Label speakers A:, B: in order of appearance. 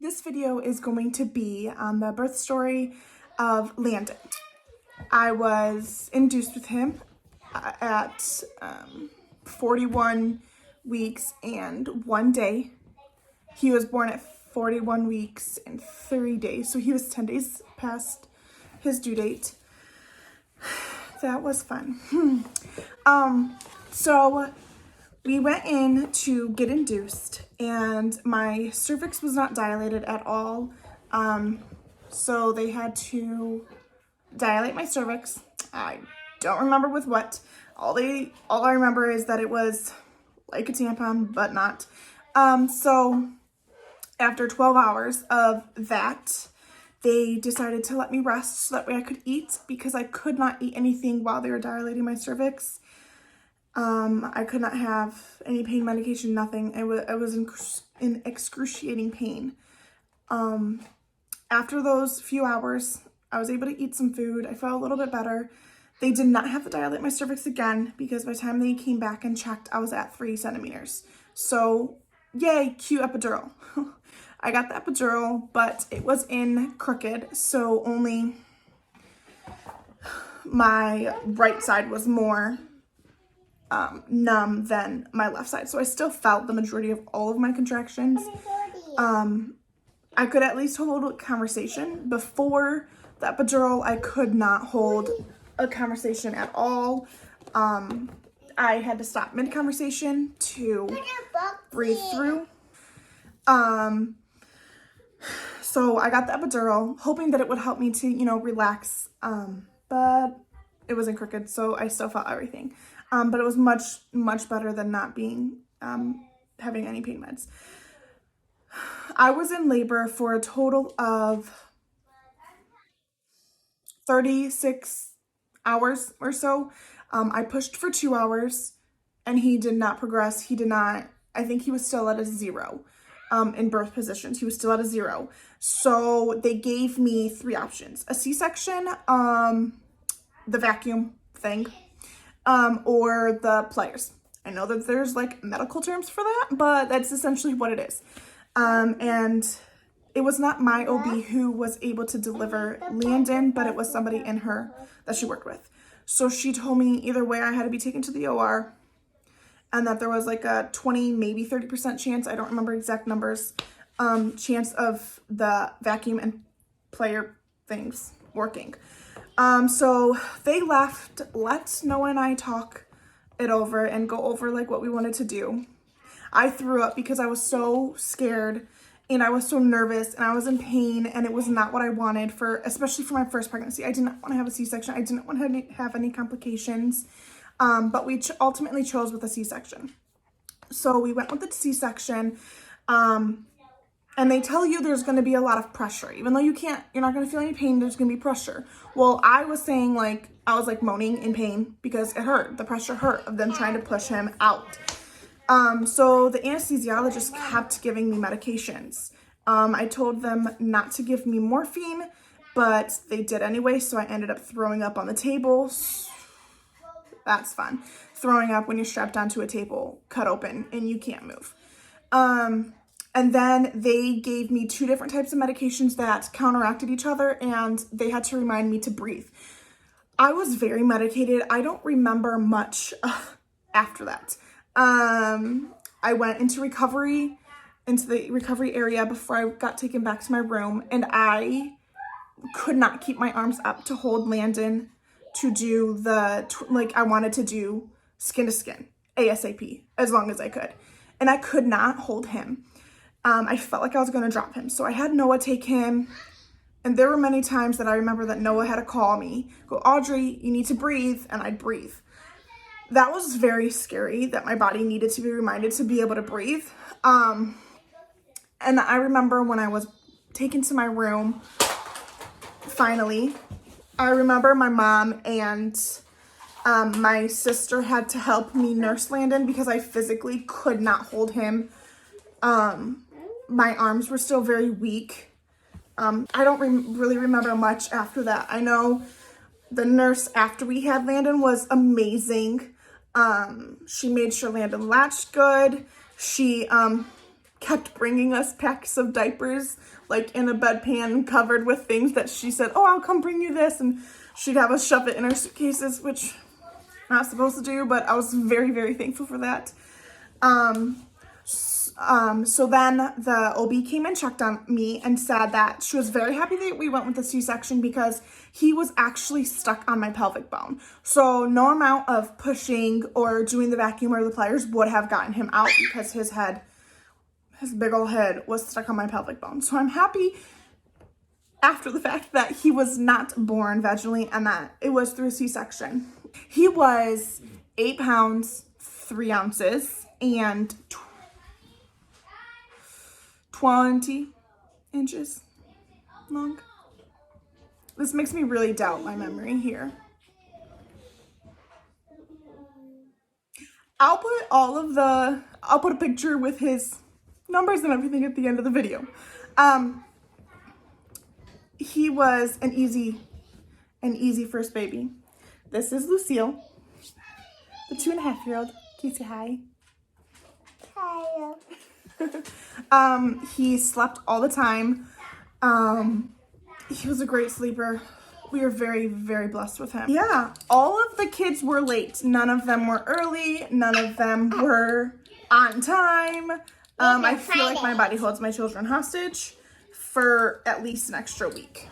A: This video is going to be on the birth story of Landon. I was induced with him at 41 weeks and 1 day. He was born at 41 weeks and 3 days, so he was 10 days past his due date. That was fun. So we went in to get induced and my cervix was not dilated at all. So they had to dilate my cervix. I don't remember with what. All I remember is that it was like a tampon, but not. So after 12 hours of that, they decided to let me rest so that way I could eat, because I could not eat anything while they were dilating my cervix. I could not have any pain medication, nothing. I was in excruciating pain. After those few hours, I was able to eat some food. I felt a little bit better. They did not have to dilate my cervix again, because by the time they came back and checked, I was at 3 centimeters. So yay, cute epidural. I got the epidural, but it was in crooked, so only my right side was more numb than my left side. So I still felt the majority of all of my contractions. I could at least hold a conversation. Before the epidural, I could not hold a conversation at all. I had to stop mid-conversation to breathe through. So I got the epidural, hoping that it would help me to, relax. But it wasn't crooked, so I still felt everything. But it was much, much better than not being, having any pain meds. I was in labor for a total of 36 hours or so. I pushed for 2 hours and he did not progress. I think he was still at a 0 in birth positions. He was still at a 0. So they gave me 3 options: a C-section, the vacuum thing, or the pliers. I know that there's like medical terms for that, but that's essentially what it is. And it was not my OB who was able to deliver Landon, but it was somebody in her that she worked with. So she told me either way I had to be taken to the OR, and that there was like a 20, maybe 30% chance, I don't remember exact numbers, chance of the vacuum and plier things working. So they let Noah and I talk it over and go over like what we wanted to do. I threw up because I was so scared and I was so nervous and I was in pain, and it was not what I wanted especially for my first pregnancy. I did not want to have a C-section. I didn't want to have any complications. But we ultimately chose with a C-section. So we went with the C-section. And they tell you there's going to be a lot of pressure. Even though you're not going to feel any pain, there's going to be pressure. Well, I was saying I was moaning in pain because it hurt. The pressure hurt of them trying to push him out. So the anesthesiologist kept giving me medications. I told them not to give me morphine, but they did anyway. So I ended up throwing up on the table. That's fun. Throwing up when you're strapped onto a table, cut open, and you can't move. And then they gave me 2 different types of medications that counteracted each other, and they had to remind me to breathe. I was very medicated. I don't remember much after that. I went into the recovery area before I got taken back to my room, and I could not keep my arms up to hold Landon to do I wanted to do skin to skin ASAP as long as I could. And I could not hold him. I felt like I was going to drop him. So I had Noah take him. And there were many times that I remember that Noah had to call me, go, "Audrey, you need to breathe." And I'd breathe. That was very scary, that my body needed to be reminded to be able to breathe. And I remember when I was taken to my room, finally, I remember my mom and my sister had to help me nurse Landon because I physically could not hold him. My arms were still very weak. I don't really remember much after that. I know the nurse after we had Landon was amazing. She made sure Landon latched good. She kept bringing us packs of diapers, like in a bedpan covered with things that she said, oh, I'll come bring you this. And she'd have us shove it in our suitcases, which I'm not supposed to do, but I was very, very thankful for that. So then the OB came and checked on me and said that she was very happy that we went with the C-section because he was actually stuck on my pelvic bone. So no amount of pushing or doing the vacuum or the pliers would have gotten him out because his big old head was stuck on my pelvic bone. So I'm happy after the fact that he was not born vaginally and that it was through a C-section. He was 8 pounds, 3 ounces, and 20 inches long. This makes me really doubt my memory here. I'll put a picture with his numbers and everything at the end of the video. He was an easy first baby. This is Lucille, the 2.5-year-old. Can you say hi? Hi. He slept all the time. He was a great sleeper. We were very, very blessed with him. Yeah, all of the kids were late. None of them were early. None of them were on time. I feel like my body holds my children hostage for at least an extra week.